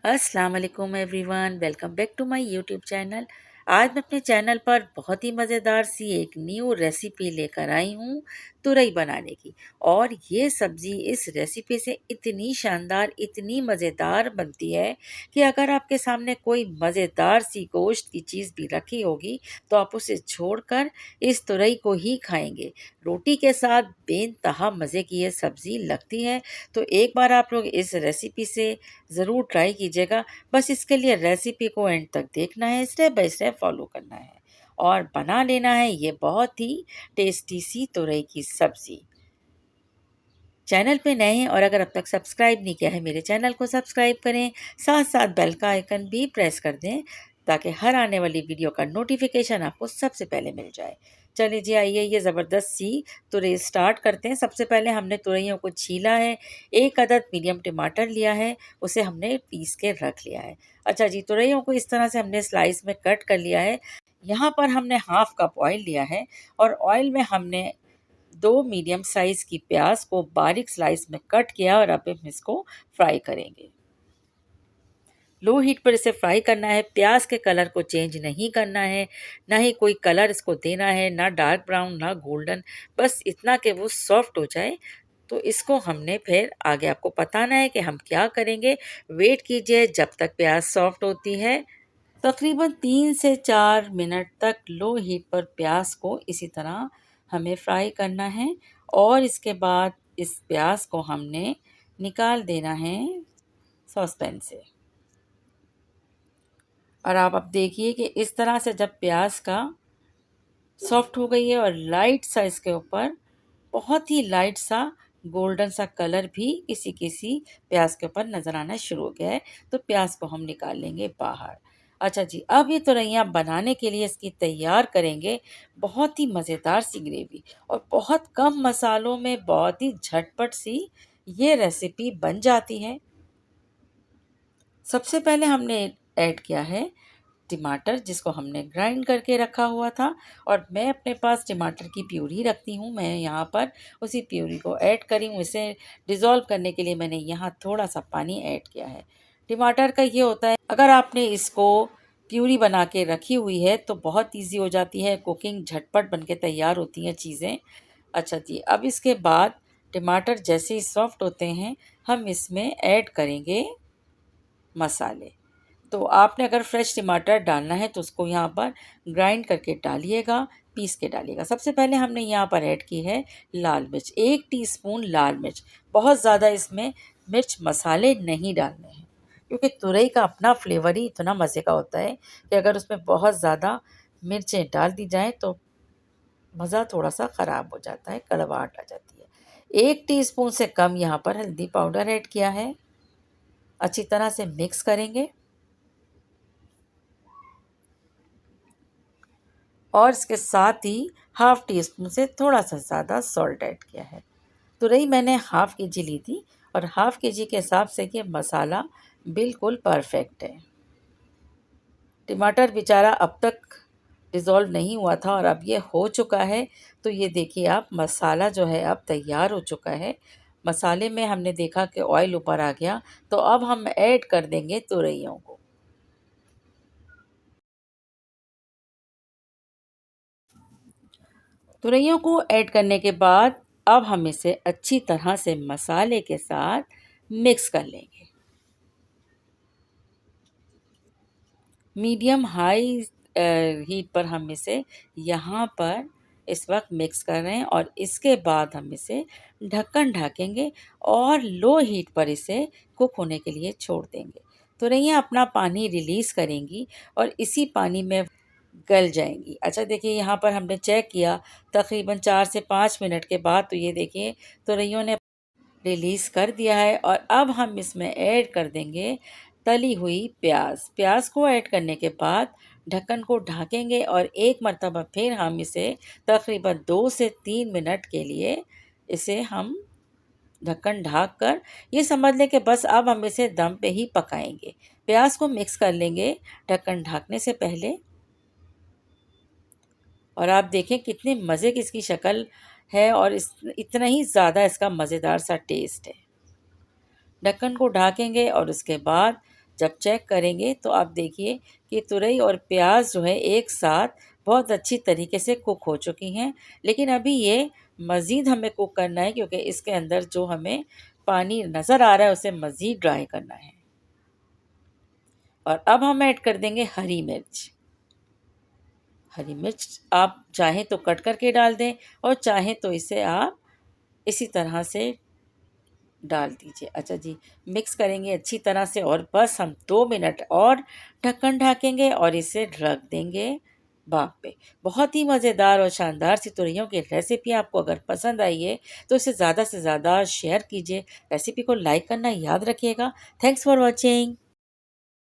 अस्सलाम वालेकुम everyone, welcome back to my YouTube channel. आज मैं अपने चैनल पर बहुत ही मज़ेदार सी एक न्यू रेसिपी लेकर आई हूँ तुरई बनाने की। और ये सब्ज़ी इस रेसिपी से इतनी शानदार, इतनी मज़ेदार बनती है कि अगर आपके सामने कोई मज़ेदार सी गोश्त की चीज़ भी रखी होगी तो आप उसे छोड़कर इस तुरई को ही खाएंगे। रोटी के साथ बेनतहा मज़े की ये सब्ज़ी लगती है। तो एक बार आप लोग इस रेसिपी से ज़रूर ट्राई कीजिएगा। बस इसके लिए रेसिपी को एंड तक देखना है, स्टेप बाय स्टेप फॉलो करना है और बना लेना है ये बहुत ही टेस्टी सी तुरई की सब्ज़ी। चैनल पे नए हैं और अगर अब तक सब्सक्राइब नहीं किया है मेरे चैनल को सब्सक्राइब करें, साथ साथ बेल का आइकन भी प्रेस कर दें ताकि हर आने वाली वीडियो का नोटिफिकेशन आपको सबसे पहले मिल जाए। चलिए जी, आइए ये ज़बरदस्त सी तुरई स्टार्ट करते हैं। सबसे पहले हमने तुरइयों को छीला है। एक अदद मीडियम टमाटर लिया है, उसे हमने पीस के रख लिया है। अच्छा जी, तुरइयों को इस तरह से हमने स्लाइस में कट कर लिया है। यहाँ पर हमने हाफ कप ऑयल लिया है और ऑयल में हमने 2 मीडियम साइज़ की प्याज को बारीक स्लाइस में कट किया और अब हम इसको फ्राई करेंगे। लो हीट पर इसे फ्राई करना है, प्याज के कलर को चेंज नहीं करना है, ना ही कोई कलर इसको देना है, ना डार्क ब्राउन ना गोल्डन, बस इतना कि वो सॉफ्ट हो जाए। तो इसको हमने फिर आगे आपको बताना है कि हम क्या करेंगे। वेट कीजिए जब तक प्याज सॉफ्ट होती है। तकरीबन 3 से 4 मिनट तक लो हीट पर प्याज को इसी तरह हमें फ्राई करना है और इसके बाद इस प्याज को हमने निकाल देना है सॉसपैन से। और आप अब देखिए कि इस तरह से जब प्याज का सॉफ्ट हो गई है और लाइट सा इसके ऊपर बहुत ही लाइट सा गोल्डन सा कलर भी किसी किसी प्याज के ऊपर नज़र आना शुरू हो गया है, तो प्याज को हम निकाल लेंगे बाहर। अच्छा जी, अब ये तुरैया बनाने के लिए इसकी तैयार करेंगे बहुत ही मज़ेदार सी ग्रेवी और बहुत कम मसालों में बहुत ही झटपट सी ये रेसिपी बन जाती है। सबसे पहले हमने ऐड किया है टमाटर, जिसको हमने ग्राइंड करके रखा हुआ था और मैं अपने पास टमाटर की प्यूरी रखती हूँ। मैं यहाँ पर उसी प्यूरी को ऐड करी हूँ। इसे डिज़ोल्व करने के लिए मैंने यहाँ थोड़ा सा पानी ऐड किया है। टमाटर का ये होता है, अगर आपने इसको प्यूरी बना के रखी हुई है तो बहुत ईजी हो जाती है कुकिंग, झटपट बन के तैयार होती हैं चीज़ें। अच्छा जी, अब इसके बाद टमाटर जैसे ही सॉफ्ट होते हैं हम इसमें ऐड करेंगे मसाले। तो आपने अगर फ्रेश टमाटर डालना है तो उसको यहाँ पर ग्राइंड करके डालिएगा, पीस के डालिएगा। सबसे पहले हमने यहाँ पर ऐड की है लाल मिर्च, 1 टीस्पून लाल मिर्च। बहुत ज़्यादा इसमें मिर्च मसाले नहीं डालने हैं क्योंकि तुरई का अपना फ्लेवर ही इतना मज़े का होता है कि अगर उसमें बहुत ज़्यादा मिर्चें डाल दी जाएँ तो मज़ा थोड़ा-सा ख़राब हो जाता है, कड़वाहट आ जाती है। 1 टीस्पून से कम यहाँ पर हल्दी पाउडर ऐड किया है। अच्छी तरह से मिक्स करेंगे और इसके साथ ही हाफ़ टी स्पून से थोड़ा-सा ज़्यादा सॉल्ट ऐड किया है। तुरई मैंने हाफ़ केजी ली थी और हाफ़ केजी के हिसाब से ये मसाला बिल्कुल परफ़ेक्ट है। टमाटर बेचारा अब तक डिज़ोल्व नहीं हुआ था और अब ये हो चुका है। तो ये देखिए आप, मसाला जो है अब तैयार हो चुका है। मसाले में हमने देखा कि ऑयल ऊपर आ गया, तो अब हम ऐड कर देंगे तुरइयों को। तुरइयों को ऐड करने के बाद अब हम इसे अच्छी तरह से मसाले के साथ मिक्स कर लेंगे। मीडियम हाई हीट पर हम इसे यहाँ पर इस वक्त मिक्स कर रहे हैं और इसके बाद हम इसे ढक्कन ढकेंगे और लो हीट पर इसे कुक होने के लिए छोड़ देंगे। तुरइयाँ अपना पानी रिलीज़ करेंगी और इसी पानी में गल जाएँगी। अच्छा देखिए, यहाँ पर हमने चेक किया तकरीबन 4 से 5 मिनट के बाद, तो ये देखिए तुरइयों ने रिलीज़ कर दिया है और अब हम इसमें ऐड कर देंगे तली हुई प्याज। प्याज को ऐड करने के बाद ढक्कन को ढकेंगे और एक मर्तबा फिर हम इसे तकरीबन 2 से 3 मिनट के लिए इसे हम ढक्कन ढक कर ये समझ लें कि बस अब हम इसे दम पे ही पकाएंगे। प्याज को मिक्स कर लेंगे ढक्कन ढकने से पहले और आप देखें कितने मज़े की इसकी शक्ल है और इस इतना ही ज़्यादा इसका मज़ेदार सा टेस्ट है। ढक्कन को ढकेंगे और उसके बाद जब चेक करेंगे तो आप देखिए कि तुरई और प्याज जो है एक साथ बहुत अच्छी तरीके से कुक हो चुकी हैं। लेकिन अभी ये मज़ीद हमें कुक करना है, क्योंकि इसके अंदर जो हमें पानी नज़र आ रहा है उसे मज़ीद ड्राई करना है। और अब हम ऐड कर देंगे हरी मिर्च। हरी मिर्च आप चाहें तो कट करके डाल दें, और चाहें तो इसे आप इसी तरह से डाल दीजिए। अच्छा जी, मिक्स करेंगे अच्छी तरह से, और बस हम 2 मिनट और ढक्कन ढकेंगे और इसे रख देंगे भाप पे। बहुत ही मज़ेदार और शानदार सी तुरइयों की रेसिपी आपको अगर पसंद आई है तो इसे ज़्यादा से ज़्यादा शेयर कीजिए। रेसिपी को लाइक करना याद रखिएगा। Thanks for watching.